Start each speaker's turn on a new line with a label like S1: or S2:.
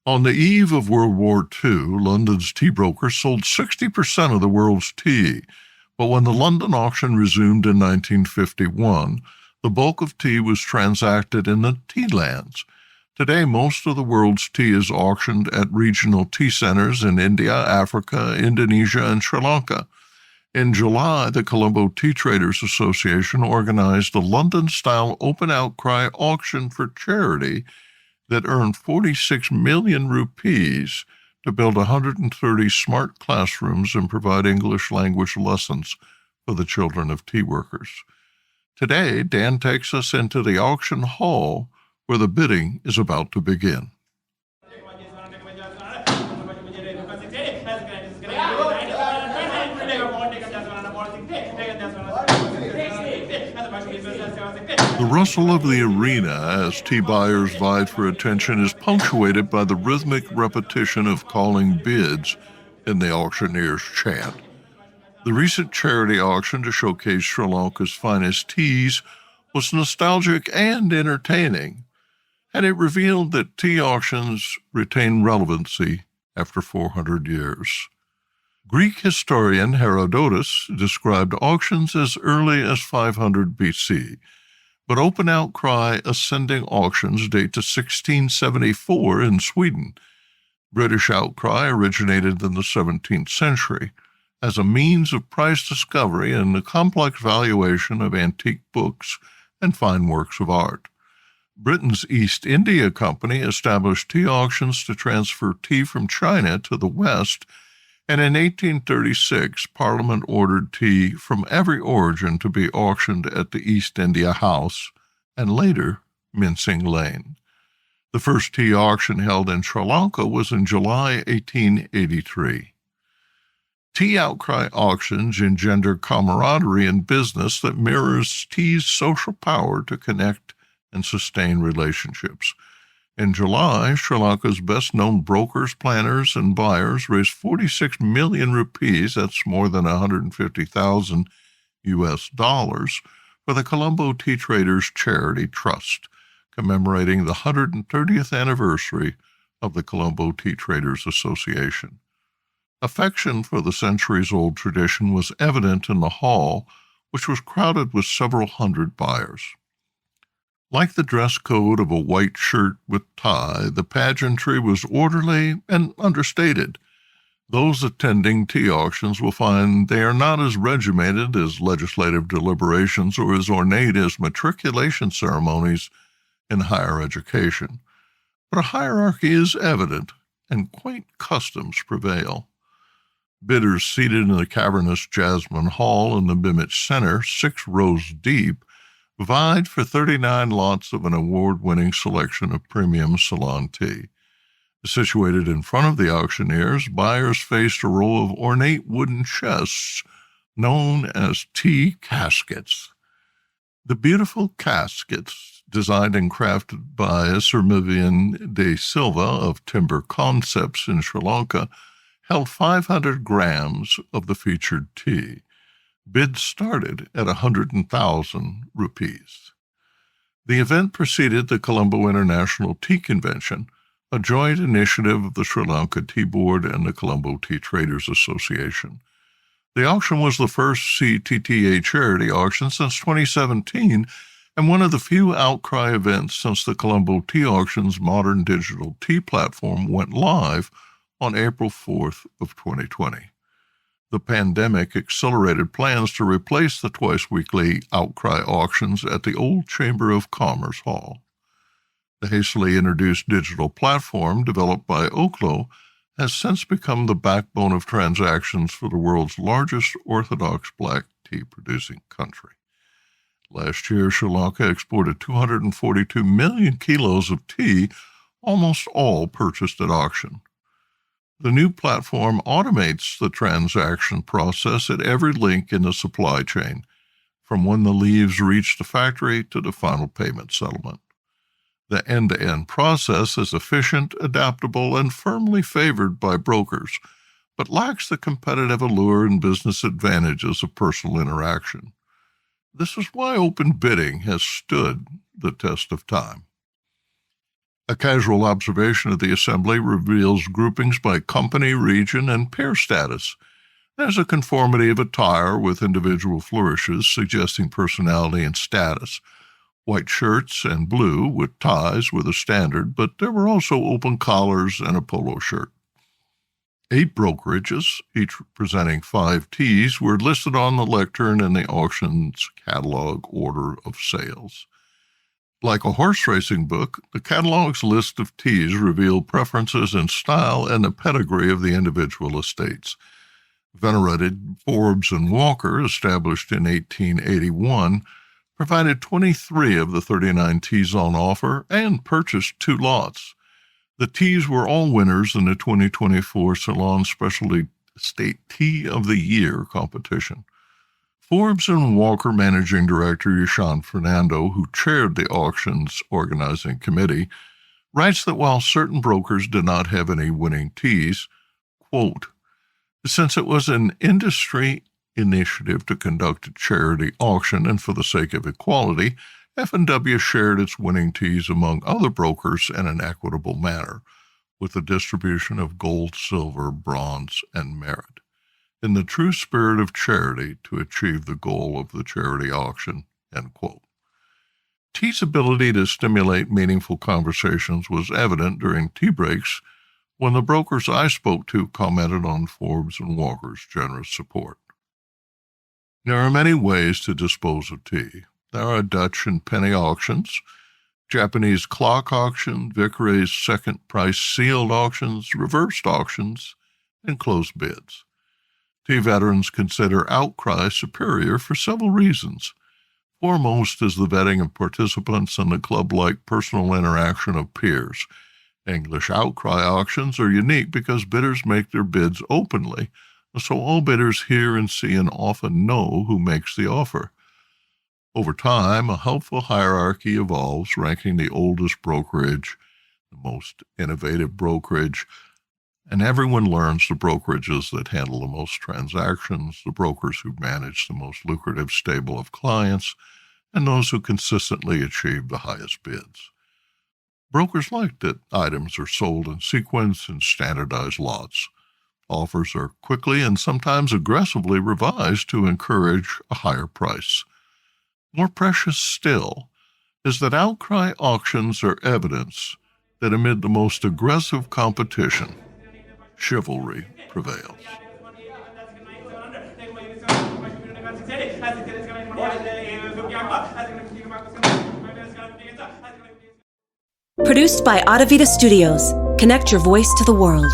S1: On the eve of World War II, London's tea brokers sold 60% of the world's tea, but when the London auction resumed in 1951, the bulk of tea was transacted in the tea lands. Today, most of the world's tea is auctioned at regional tea centers in India, Africa, Indonesia, and Sri Lanka. In July, the Colombo Tea Traders Association organized the London-style Open Outcry Auction for charity that earned 46 million rupees to build 130 smart classrooms and provide English language lessons for the children of tea workers. Today, Dan takes us into the auction hall where the bidding is about to begin. The rustle of the arena as tea buyers vied for attention is punctuated by the rhythmic repetition of calling bids in the auctioneer's chant. The recent charity auction to showcase Sri Lanka's finest teas was nostalgic and entertaining, and it revealed that tea auctions retain relevancy after 400 years. Greek historian Herodotus described auctions as early as 500 BC, but open outcry ascending auctions date to 1674 in Sweden. British outcry originated in the 17th century as a means of price discovery and the complex valuation of antique books and fine works of art. Britain's East India Company established tea auctions to transfer tea from China to the West, and in 1836, Parliament ordered tea from every origin to be auctioned at the East India House and later Mincing Lane. The first tea auction held in Sri Lanka was in July 1883. Tea outcry auctions engender camaraderie in business that mirrors tea's social power to connect and sustain relationships. In July, Sri Lanka's best-known brokers, planners, and buyers raised 46 million rupees, that's more than 150,000 U.S. dollars, for the Colombo Tea Traders Charity Trust, commemorating the 130th anniversary of the Colombo Tea Traders Association. Affection for the centuries-old tradition was evident in the hall, which was crowded with several hundred buyers. Like the dress code of a white shirt with tie, the pageantry was orderly and understated. Those attending tea auctions will find they are not as regimented as legislative deliberations or as ornate as matriculation ceremonies in higher education. But a hierarchy is evident, and quaint customs prevail. Bidders seated in the cavernous Jasmine Hall in the Bimich Center, 6 rows deep, vied for 39 lots of an award-winning selection of premium Ceylon tea. Situated in front of the auctioneers, buyers faced a row of ornate wooden chests known as tea caskets. The beautiful caskets, designed and crafted by Sir Vivian de Silva of Timber Concepts in Sri Lanka, held 500 grams of the featured tea. Bids started at 100,000 rupees. The event preceded the Colombo International Tea Convention, a joint initiative of the Sri Lanka Tea Board and the Colombo Tea Traders Association. The auction was the first CTTA charity auction since 2017 and one of the few outcry events since the Colombo Tea Auction's modern digital tea platform went live on April 4th of 2020. The pandemic accelerated plans to replace the twice-weekly outcry auctions at the old Chamber of Commerce Hall. The hastily introduced digital platform, developed by Oklo, has since become the backbone of transactions for the world's largest Orthodox black tea-producing country. Last year, Sri Lanka exported 242 million kilos of tea, almost all purchased at auction. The new platform automates the transaction process at every link in the supply chain, from when the leaves reach the factory to the final payment settlement. The end-to-end process is efficient, adaptable, and firmly favored by brokers, but lacks the competitive allure and business advantages of personal interaction. This is why open bidding has stood the test of time. A casual observation of the assembly reveals groupings by company, region, and pair status. There's a conformity of attire with individual flourishes suggesting personality and status. White shirts and blue with ties were the standard, but there were also open collars and a polo shirt. 8 brokerages, each presenting 5 teas, were listed on the lectern in the auction's catalog order of sales. Like a horse racing book, the catalog's list of teas revealed preferences in style and the pedigree of the individual estates. Venerated Forbes and Walker, established in 1881, provided 23 of the 39 teas on offer and purchased 2 lots. The teas were all winners in the 2024 Ceylon Specialty Estate Tea of the Year competition. Forbes and Walker Managing Director Yashan Fernando, who chaired the auction's organizing committee, writes that while certain brokers did not have any winning teas, quote, since it was an industry initiative to conduct a charity auction and for the sake of equality, F&W shared its winning teas among other brokers in an equitable manner, with the distribution of gold, silver, bronze, and merit, in the true spirit of charity to achieve the goal of the charity auction, end quote. Tea's ability to stimulate meaningful conversations was evident during tea breaks when the brokers I spoke to commented on Forbes and Walker's generous support. There are many ways to dispose of tea. There are Dutch and penny auctions, Japanese clock auction, Vickray's second price sealed auctions, reversed auctions, and closed bids. Tea veterans consider outcry superior for several reasons. Foremost is the vetting of participants and the club-like personal interaction of peers. English outcry auctions are unique because bidders make their bids openly, so all bidders hear and see and often know who makes the offer. Over time, a helpful hierarchy evolves, ranking the oldest brokerage, the most innovative brokerage, and everyone learns the brokerages that handle the most transactions, the brokers who manage the most lucrative stable of clients, and those who consistently achieve the highest bids. Brokers like that items are sold in sequence and standardized lots. Offers are quickly and sometimes aggressively revised to encourage a higher price. More precious still is that outcry auctions are evidence that amid the most aggressive competition, chivalry prevails.
S2: Produced by Adavita Studios. Connect your voice to the world.